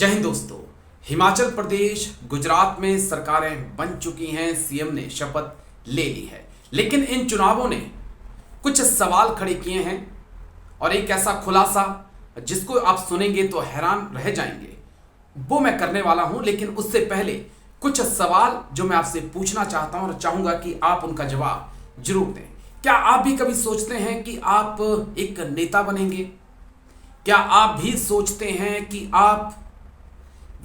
जय हिंद दोस्तों। हिमाचल प्रदेश, गुजरात में सरकारें बन चुकी हैं, सीएम ने शपथ ले ली है, लेकिन इन चुनावों ने कुछ सवाल खड़े किए हैं और एक ऐसा खुलासा जिसको आप सुनेंगे तो हैरान रह जाएंगे, वो मैं करने वाला हूं। लेकिन उससे पहले कुछ सवाल जो मैं आपसे पूछना चाहता हूं और चाहूंगा कि आप उनका जवाब जरूर दें। क्या आप भी कभी सोचते हैं कि आप एक नेता बनेंगे? क्या आप भी सोचते हैं कि आप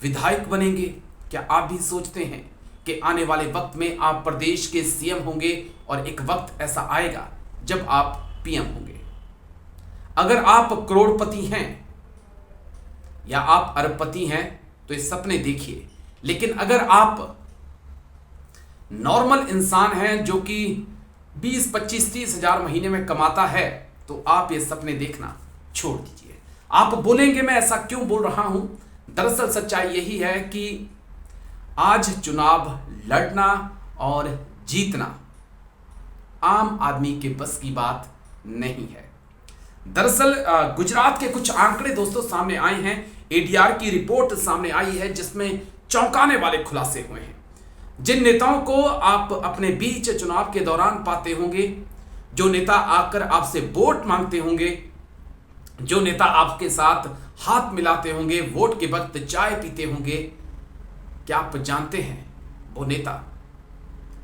विधायक बनेंगे? क्या आप भी सोचते हैं कि आने वाले वक्त में आप प्रदेश के सीएम होंगे और एक वक्त ऐसा आएगा जब आप पीएम होंगे? अगर आप करोड़पति हैं या आप अरबपति हैं तो ये सपने देखिए, लेकिन अगर आप नॉर्मल इंसान हैं जो कि 20, 25, 30 हजार महीने में कमाता है तो आप ये सपने देखना छोड़ दीजिए। आप बोलेंगे मैं ऐसा क्यों बोल रहा हूं? दरअसल सच्चाई यही है कि आज चुनाव लड़ना और जीतना आम आदमी के बस की बात नहीं है। दरअसल गुजरात के कुछ आंकड़े दोस्तों सामने आए हैं। एडीआर की रिपोर्ट सामने आई है जिसमें चौंकाने वाले खुलासे हुए हैं। जिन नेताओं को आप अपने बीच चुनाव के दौरान पाते होंगे, जो नेता आकर आपसे वोट मांगते होंगे, जो नेता आपके साथ हाथ मिलाते होंगे, वोट के वक्त चाय पीते होंगे, क्या आप जानते हैं वो नेता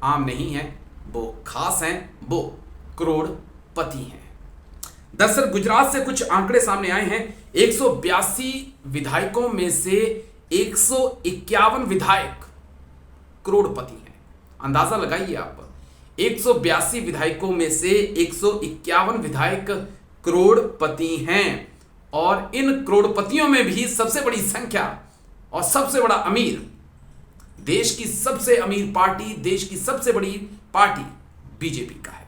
आम नहीं है, वो खास हैं, वो करोड़पति हैं। दरअसल गुजरात से कुछ आंकड़े सामने आए हैं। 182 विधायकों में से 151 विधायक करोड़पति हैं। अंदाजा लगाइए आप, 182 विधायकों में से 151 विधायक करोड़पति हैं। और इन करोड़पतियों में भी सबसे बड़ी संख्या और सबसे बड़ा अमीर, देश की सबसे अमीर पार्टी, देश की सबसे बड़ी पार्टी बीजेपी का है।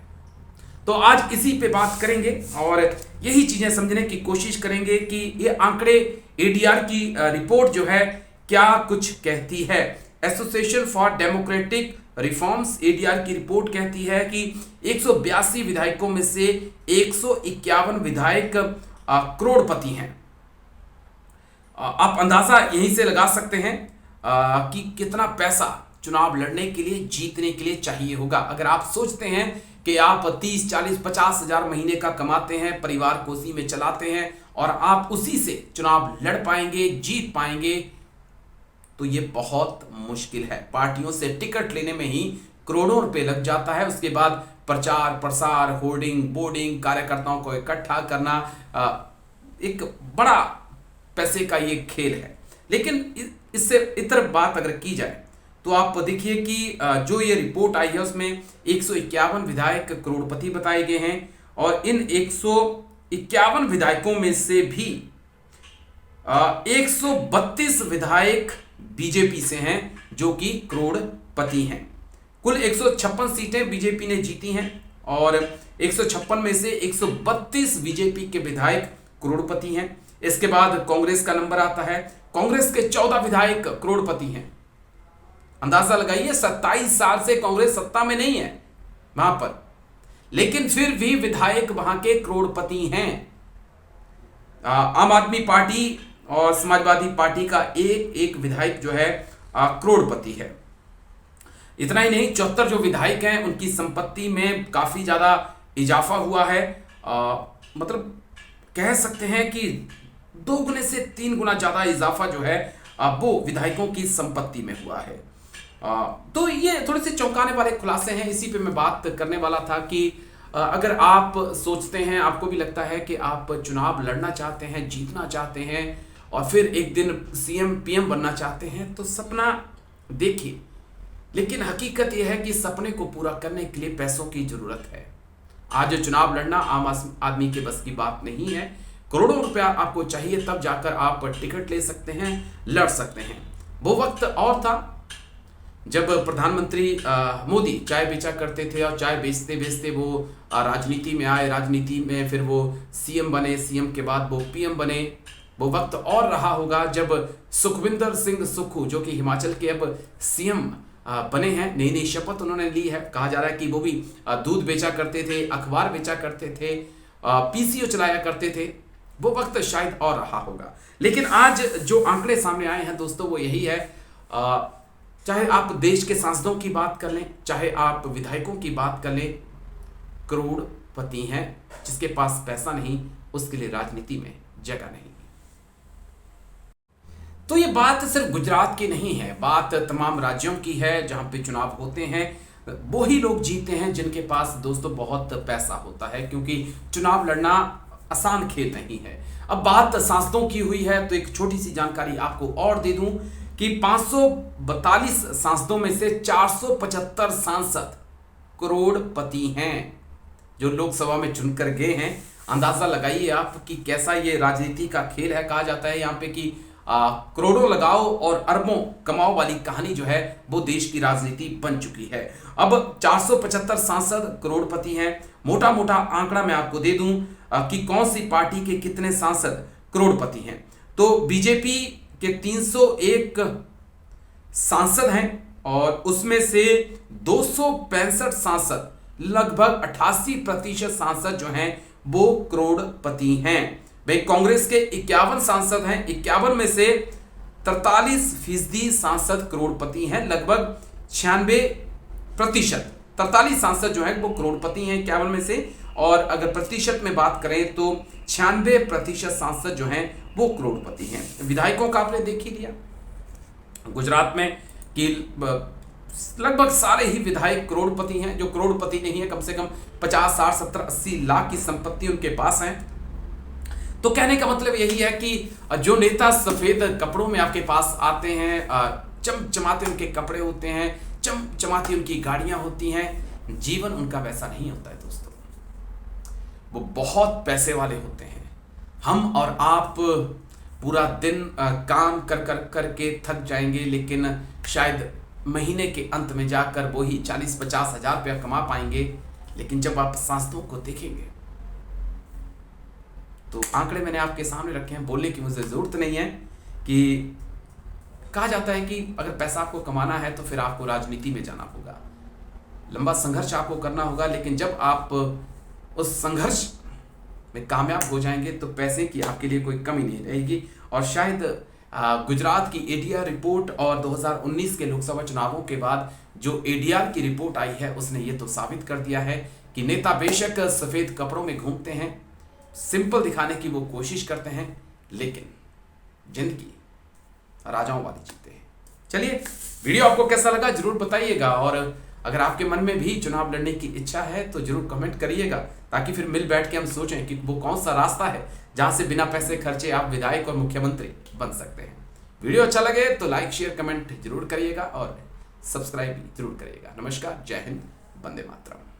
तो आज इसी पे बात करेंगे और यही चीजें समझने की कोशिश करेंगे कि ये आंकड़े, एडीआर की रिपोर्ट जो है क्या कुछ कहती है। Association for democratic reforms ADR की रिपोर्ट कहती है कि 182 विधायकों में से 151 विधायक करोड़पति हैं। आप अंदाजा यहीं से लगा सकते हैं कि कितना पैसा चुनाव लड़ने के लिए, जीतने के लिए चाहिए होगा। अगर आप सोचते हैं कि आप 30, 40, 50 हजार महीने का कमाते हैं, परिवार को उसी में चलाते हैं और आप उसी से चुनाव लड़ पाएंगे, जीत पाएंगे, तो ये बहुत मुश्किल है। पार्टियों से टिकट लेने में ही करोड़ों रुपए लग जाता है। उसके बाद प्रचार प्रसार, होर्डिंग, बोर्डिंग, कार्यकर्ताओं को इकट्ठा करना, एक बड़ा पैसे का ये खेल है। लेकिन इससे इतर बात अगर की जाए तो आप देखिए कि जो ये रिपोर्ट आई है उसमें 151 विधायक करोड़पति बताए गए हैं और इन 151 विधायकों में से भी 132 विधायक बीजेपी से हैं जो कि करोड़पति हैं। कुल 156 सीटें बीजेपी ने जीती हैं और 156 में से 132 बीजेपी के विधायक करोड़पति हैं। इसके बाद कांग्रेस का नंबर आता है। कांग्रेस के 14 विधायक करोड़पति हैं। अंदाजा लगाइए, 27 साल से कांग्रेस सत्ता में नहीं है वहां पर, लेकिन फिर भी विधायक वहां के करोड़पति हैं। आम आदमी पार्टी और समाजवादी पार्टी का एक विधायक जो है करोड़पति है। इतना ही नहीं, 74 जो विधायक हैं उनकी संपत्ति में काफी ज्यादा इजाफा हुआ है। मतलब कह सकते हैं कि 2 गुने से 3 गुना ज्यादा इजाफा जो है वो विधायकों की संपत्ति में हुआ है। तो ये थोड़े से चौंकाने वाले खुलासे हैं। इसी पे मैं बात करने वाला था कि अगर आप सोचते हैं, आपको भी लगता है कि आप चुनाव लड़ना चाहते हैं, जीतना चाहते हैं और फिर एक दिन सीएम पीएम बनना चाहते हैं, तो सपना देखिए, लेकिन हकीकत यह है कि सपने को पूरा करने के लिए पैसों की जरूरत है। आज चुनाव लड़ना आम आदमी के बस की बात नहीं है। करोड़ों रुपया आपको चाहिए, तब जाकर आप टिकट ले सकते हैं, लड़ सकते हैं। वो वक्त और था जब प्रधानमंत्री मोदी चाय बेचा करते थे और चाय बेचते बेचते वो राजनीति में आए, राजनीति में फिर वो सीएम बने, सीएम के बाद वो पीएम बने। वो वक्त और रहा होगा जब सुखविंदर सिंह सुक्खू, जो कि हिमाचल के अब सीएम बने हैं, नई नई शपथ उन्होंने ली है। कहा जा रहा है कि वो भी दूध बेचा करते थे, अखबार बेचा करते थे, पीसीओ चलाया करते थे। वो वक्त शायद और रहा होगा। लेकिन आज जो आंकड़े सामने आए हैं दोस्तों वो यही है, चाहे आप देश के सांसदों की बात कर लें, चाहे आप विधायकों की बात कर लें, करोड़पति हैं। जिसके पास पैसा नहीं उसके लिए राजनीति में जगह नहीं। तो ये बात सिर्फ गुजरात की नहीं है, बात तमाम राज्यों की है जहां पे चुनाव होते हैं। वो ही लोग जीते हैं जिनके पास दोस्तों बहुत पैसा होता है, क्योंकि चुनाव लड़ना आसान खेल नहीं है। अब बात सांसदों की हुई है तो एक छोटी सी जानकारी आपको और दे दूं कि 542 सांसदों में से 475 सांसद करोड़पति हैं जो लोकसभा में चुनकर गए हैं। अंदाजा लगाइए आप कि कैसा ये राजनीति का खेल है। कहा जाता है यहाँ पे कि करोड़ों लगाओ और अरबों कमाओ वाली कहानी जो है वो देश की राजनीति बन चुकी है। अब 475 सांसद करोड़पति हैं। मोटा मोटा आंकड़ा मैं आपको दे दूं कि कौन सी पार्टी के कितने सांसद करोड़पति हैं। तो बीजेपी के 301 सांसद हैं और उसमें से 265 सांसद, लगभग 88% सांसद जो हैं वो करोड़पति हैं। भाई कांग्रेस के 51 सांसद हैं, 51 में से 43% सांसद करोड़पति हैं, लगभग 96%। 43 सांसद जो हैं वो करोड़पति हैं 51 में से, और अगर प्रतिशत में बात करें तो 96% सांसद जो हैं वो करोड़पति हैं। विधायकों का आपने देख ही लिया गुजरात में कि लगभग सारे ही विधायक करोड़पति हैं। जो करोड़पति नहीं है कम से कम 50, 60, 70, 80 लाख की संपत्ति उनके पास है। तो कहने का मतलब यही है कि जो नेता सफेद कपड़ों में आपके पास आते हैं, चमचमाते उनके कपड़े होते हैं, चमचमाती उनकी गाड़ियां होती हैं, जीवन उनका वैसा नहीं होता है दोस्तों। वो बहुत पैसे वाले होते हैं। हम और आप पूरा दिन काम करके थक जाएंगे, लेकिन शायद महीने के अंत में जाकर वो ही 40-50 हजार रुपया कमा पाएंगे। लेकिन जब आप सांसदों को देखेंगे तो आंकड़े मैंने आपके सामने रखे हैं, बोलने की मुझे ज़रूरत नहीं है कि कहा जाता है कि अगर पैसा आपको कमाना है तो फिर आपको राजनीति में जाना होगा, लंबा संघर्ष आपको करना होगा। लेकिन जब आप उस संघर्ष में कामयाब हो जाएंगे तो पैसे की आपके लिए कोई कमी नहीं रहेगी। और शायद गुजरात की एडीआर रिपोर्ट और 2019 के लोकसभा चुनावों के बाद जो एडीआर की रिपोर्ट आई है उसने ये तो साबित कर दिया है कि नेता बेशक सफ़ेद कपड़ों में घूमते हैं, सिंपल दिखाने की वो कोशिश करते हैं, लेकिन जिंदगी राजाओं वाली जीते हैं। चलिए, वीडियो आपको कैसा लगा जरूर बताइएगा, और अगर आपके मन में भी चुनाव लड़ने की इच्छा है तो जरूर कमेंट करिएगा, ताकि फिर मिल बैठ के हम सोचें कि वो कौन सा रास्ता है जहां से बिना पैसे खर्चे आप विधायक और मुख्यमंत्री बन सकते हैं। वीडियो अच्छा लगे तो लाइक, शेयर, कमेंट जरूर करिएगा और सब्सक्राइब भी जरूर करिएगा। नमस्कार, जय हिंद, वंदे मातरम।